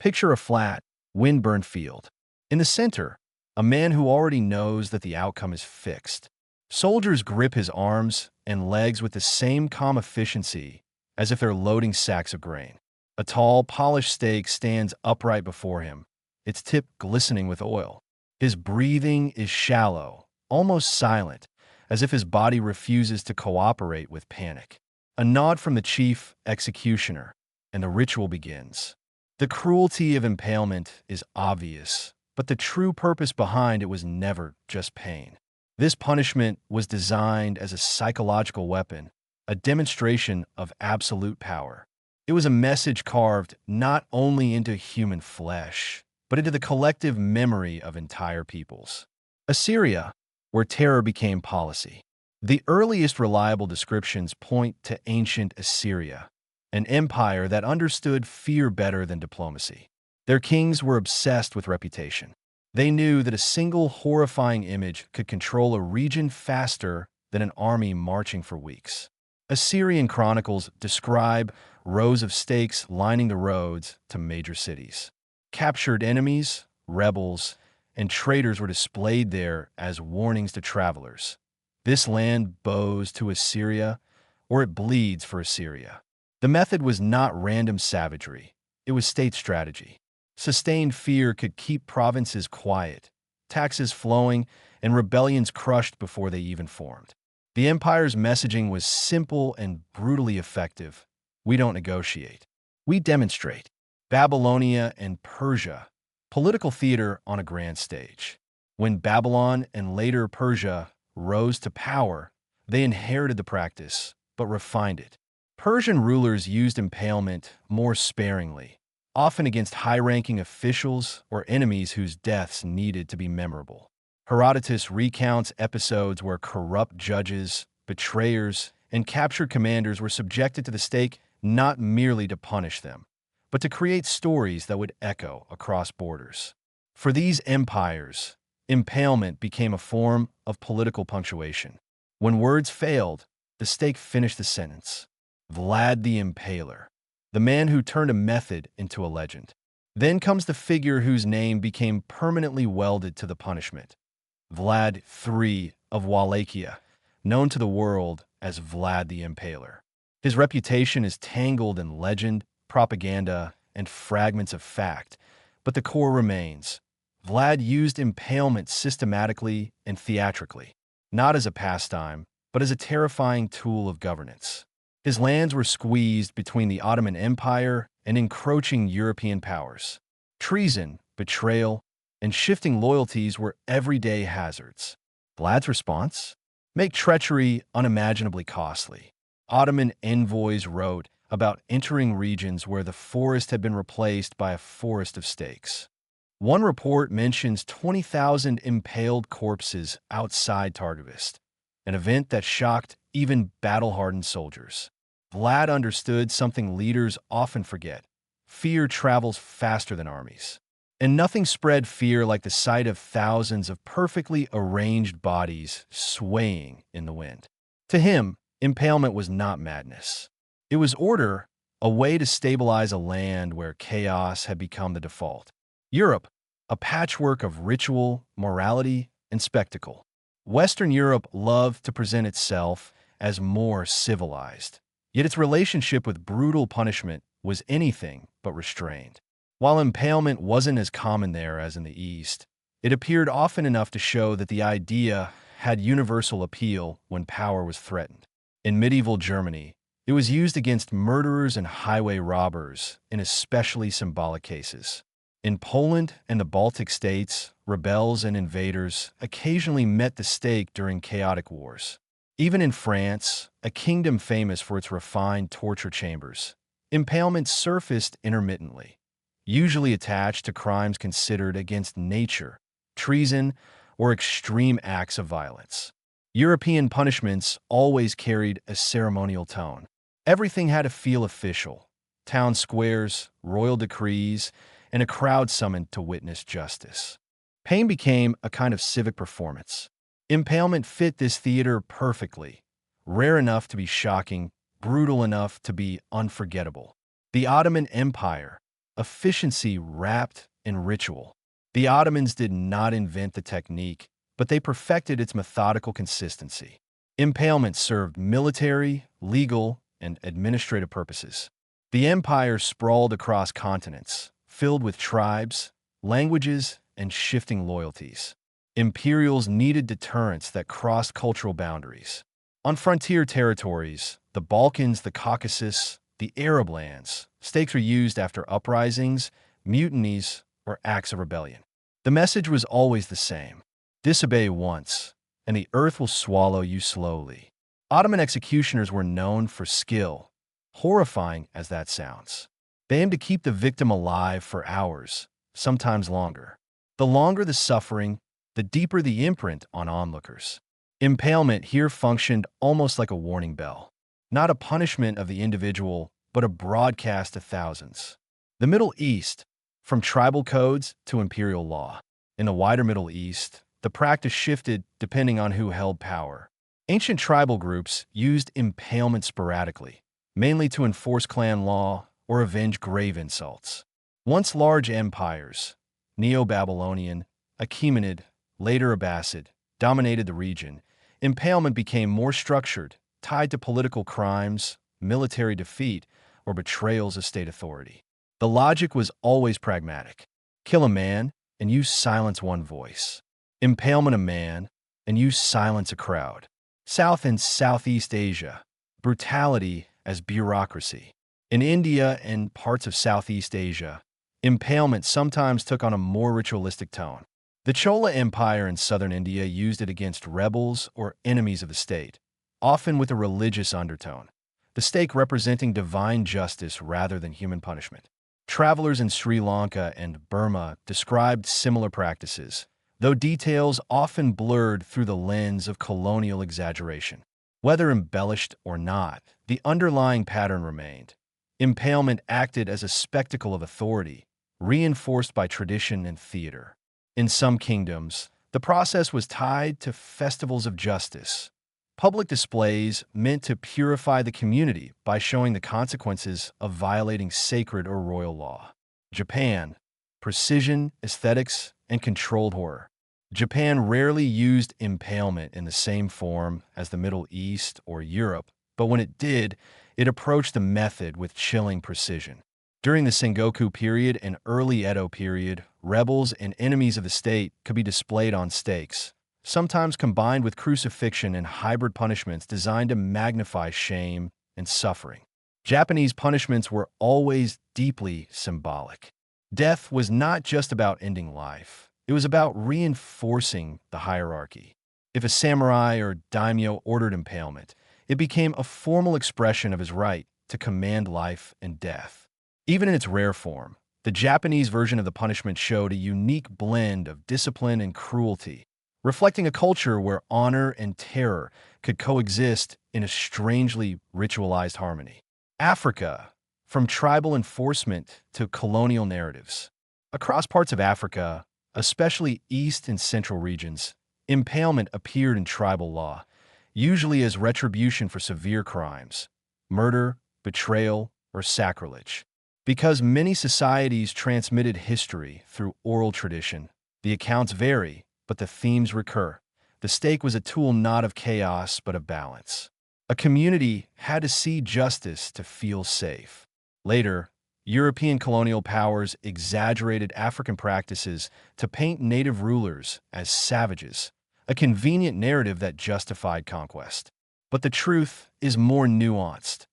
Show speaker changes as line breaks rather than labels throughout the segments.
Picture a flat, wind-burned field. In the center, a man who already knows that the outcome is fixed. Soldiers grip his arms and legs with the same calm efficiency as if they're loading sacks of grain. A tall, polished stake stands upright before him, its tip glistening with oil. His breathing is shallow, almost silent, as if his body refuses to cooperate with panic. A nod from the chief executioner, and the ritual begins. The cruelty of impalement is obvious, but the true purpose behind it was never just pain. This punishment was designed as a psychological weapon, a demonstration of absolute power. It was a message carved not only into human flesh, but into the collective memory of entire peoples. Assyria, where terror became policy. The earliest reliable descriptions point to ancient Assyria, an empire that understood fear better than diplomacy. Their kings were obsessed with reputation. They knew that a single horrifying image could control a region faster than an army marching for weeks. Assyrian chronicles describe rows of stakes lining the roads to major cities. Captured enemies, rebels, and traitors were displayed there as warnings to travelers. This land bows to Assyria, or it bleeds for Assyria. The method was not random savagery, it was state strategy. Sustained fear could keep provinces quiet, taxes flowing, and rebellions crushed before they even formed. The empire's messaging was simple and brutally effective. We don't negotiate. We demonstrate. Babylonia and Persia, political theater on a grand stage. When Babylon and later Persia rose to power, they inherited the practice, but refined it. Persian rulers used impalement more sparingly, often against high-ranking officials or enemies whose deaths needed to be memorable. Herodotus recounts episodes where corrupt judges, betrayers, and captured commanders were subjected to the stake not merely to punish them, but to create stories that would echo across borders. For these empires, impalement became a form of political punctuation. When words failed, the stake finished the sentence. Vlad the Impaler, the man who turned a method into a legend. Then comes the figure whose name became permanently welded to the punishment. Vlad III of Wallachia, known to the world as Vlad the Impaler. His reputation is tangled in legend, propaganda, and fragments of fact, but the core remains. Vlad used impalement systematically and theatrically, not as a pastime, but as a terrifying tool of governance. His lands were squeezed between the Ottoman Empire and encroaching European powers. Treason, betrayal, and shifting loyalties were everyday hazards. Vlad's response? Make treachery unimaginably costly. Ottoman envoys wrote about entering regions where the forest had been replaced by a forest of stakes. One report mentions 20,000 impaled corpses outside Targovist, an event that shocked even battle-hardened soldiers. Vlad understood something leaders often forget. Fear travels faster than armies. And nothing spread fear like the sight of thousands of perfectly arranged bodies swaying in the wind. To him, impalement was not madness. It was order, a way to stabilize a land where chaos had become the default. Europe, a patchwork of ritual, morality, and spectacle. Western Europe loved to present itself as more civilized, yet its relationship with brutal punishment was anything but restrained. While impalement wasn't as common there as in the East, it appeared often enough to show that the idea had universal appeal when power was threatened. In medieval Germany, it was used against murderers and highway robbers in especially symbolic cases. In Poland and the Baltic states, rebels and invaders occasionally met the stake during chaotic wars. Even in France, a kingdom famous for its refined torture chambers, impalement surfaced intermittently, usually attached to crimes considered against nature, treason, or extreme acts of violence. European punishments always carried a ceremonial tone. Everything had to feel official. Town squares, royal decrees, and a crowd summoned to witness justice. Pain became a kind of civic performance. Impalement fit this theater perfectly, rare enough to be shocking, brutal enough to be unforgettable. The Ottoman Empire, efficiency wrapped in ritual. The Ottomans did not invent the technique, but they perfected its methodical consistency. Impalement served military, legal, and administrative purposes. The empire sprawled across continents, filled with tribes, languages, and shifting loyalties. Imperials needed deterrents that crossed cultural boundaries. On frontier territories, the Balkans, the Caucasus, the Arab lands, stakes were used after uprisings, mutinies, or acts of rebellion. The message was always the same: disobey once, and the earth will swallow you slowly. Ottoman executioners were known for skill, horrifying as that sounds. They aimed to keep the victim alive for hours, sometimes longer. The longer the suffering, the deeper the imprint on onlookers. Impalement here functioned almost like a warning bell, not a punishment of the individual, but a broadcast to thousands. The Middle East, from tribal codes to imperial law. In the wider Middle East, the practice shifted depending on who held power. Ancient tribal groups used impalement sporadically, mainly to enforce clan law or avenge grave insults. Once large empires, Neo-Babylonian, Achaemenid, later Abbasid, dominated the region, impalement became more structured, tied to political crimes, military defeat, or betrayals of state authority. The logic was always pragmatic. Kill a man, and you silence one voice. Impalement a man, and you silence a crowd. South and Southeast Asia, brutality as bureaucracy. In India and parts of Southeast Asia, impalement sometimes took on a more ritualistic tone. The Chola Empire in southern India used it against rebels or enemies of the state, often with a religious undertone, the stake representing divine justice rather than human punishment. Travelers in Sri Lanka and Burma described similar practices, though details often blurred through the lens of colonial exaggeration. Whether embellished or not, the underlying pattern remained. Impalement acted as a spectacle of authority, reinforced by tradition and theater. In some kingdoms, the process was tied to festivals of justice, public displays meant to purify the community by showing the consequences of violating sacred or royal law. Japan, precision, aesthetics, and controlled horror. Japan rarely used impalement in the same form as the Middle East or Europe, but when it did, it approached the method with chilling precision. During the Sengoku period and early Edo period, rebels and enemies of the state could be displayed on stakes, sometimes combined with crucifixion and hybrid punishments designed to magnify shame and suffering. Japanese punishments were always deeply symbolic. Death was not just about ending life. It was about reinforcing the hierarchy. If a samurai or daimyo ordered impalement, it became a formal expression of his right to command life and death. Even in its rare form, the Japanese version of the punishment showed a unique blend of discipline and cruelty, reflecting a culture where honor and terror could coexist in a strangely ritualized harmony. Africa, from tribal enforcement to colonial narratives. Across parts of Africa, especially east and central regions, impalement appeared in tribal law, usually as retribution for severe crimes, murder, betrayal, or sacrilege. Because many societies transmitted history through oral tradition, the accounts vary, but the themes recur. The stake was a tool not of chaos, but of balance. A community had to see justice to feel safe. Later, European colonial powers exaggerated African practices to paint native rulers as savages, a convenient narrative that justified conquest. But the truth is more nuanced.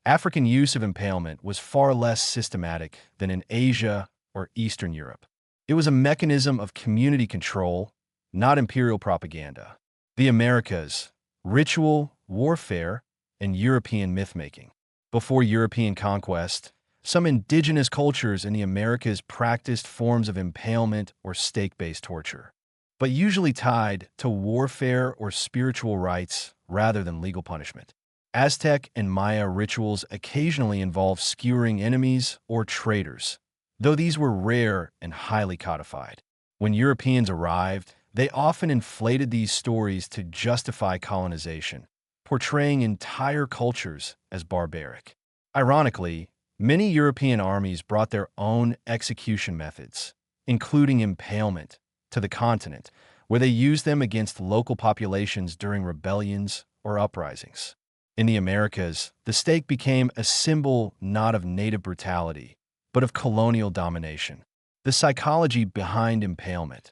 African use of impalement was far less systematic than in Asia or Eastern Europe. It was a mechanism of community control, not imperial propaganda. The Americas, ritual, warfare, and European myth-making. Before European conquest, some indigenous cultures in the Americas practiced forms of impalement or stake-based torture, but usually tied to warfare or spiritual rites rather than legal punishment. Aztec and Maya rituals occasionally involved skewering enemies or traitors, though these were rare and highly codified. When Europeans arrived, they often inflated these stories to justify colonization, portraying entire cultures as barbaric. Ironically, Many European armies brought their own execution methods, including impalement, to the continent, where they used them against local populations during rebellions or uprisings. In the Americas, the stake became a symbol not of native brutality, but of colonial domination. The psychology behind impalement,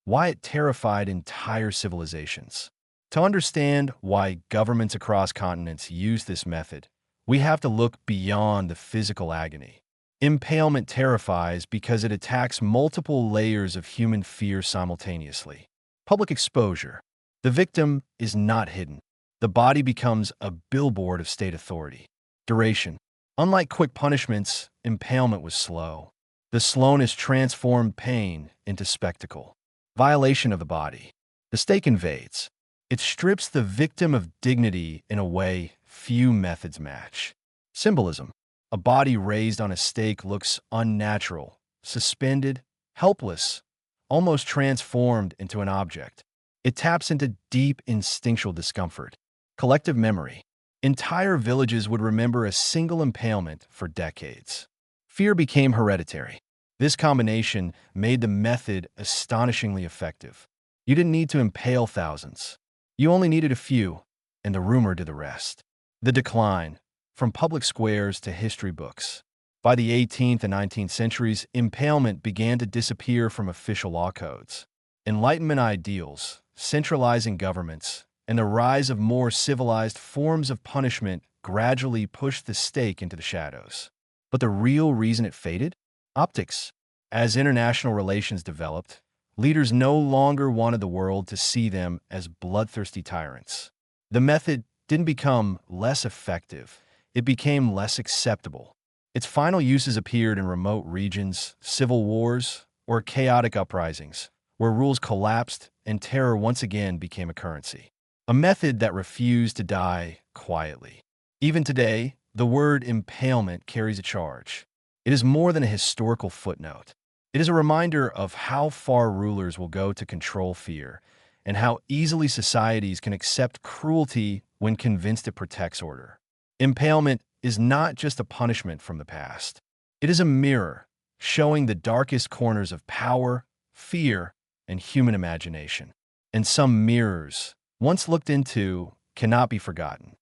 why it terrified entire civilizations. To understand why governments across continents use this method, we have to look beyond the physical agony. Impalement terrifies because it attacks multiple layers of human fear simultaneously. Public exposure. The victim is not hidden. The body becomes a billboard of state authority. Duration. Unlike quick punishments, impalement was slow. The slowness transformed pain into spectacle. Violation of the body. The stake invades. It strips the victim of dignity in a way few methods match. Symbolism. A body raised on a stake looks unnatural, suspended, helpless, almost transformed into an object. It taps into deep instinctual discomfort. Collective memory. Entire villages would remember a single impalement for decades. Fear became hereditary. This combination made the method astonishingly effective. You didn't need to impale thousands. You only needed a few, and the rumor did the rest. The decline, from public squares to history books. By the 18th and 19th centuries, impalement began to disappear from official law codes. Enlightenment ideals, centralizing governments, and the rise of more civilized forms of punishment gradually pushed the stake into the shadows. But the real reason it faded? Optics. As international relations developed, leaders no longer wanted the world to see them as bloodthirsty tyrants. The method didn't become less effective, it became less acceptable. Its final uses appeared in remote regions, civil wars, or chaotic uprisings, where rules collapsed and terror once again became a currency. A method that refused to die quietly. Even today, the word impalement carries a charge. It is more than a historical footnote. It is a reminder of how far rulers will go to control fear, and how easily societies can accept cruelty when convinced it protects order. Impalement is not just a punishment from the past. It is a mirror showing the darkest corners of power, fear, and human imagination. And some mirrors, once looked into, cannot be forgotten.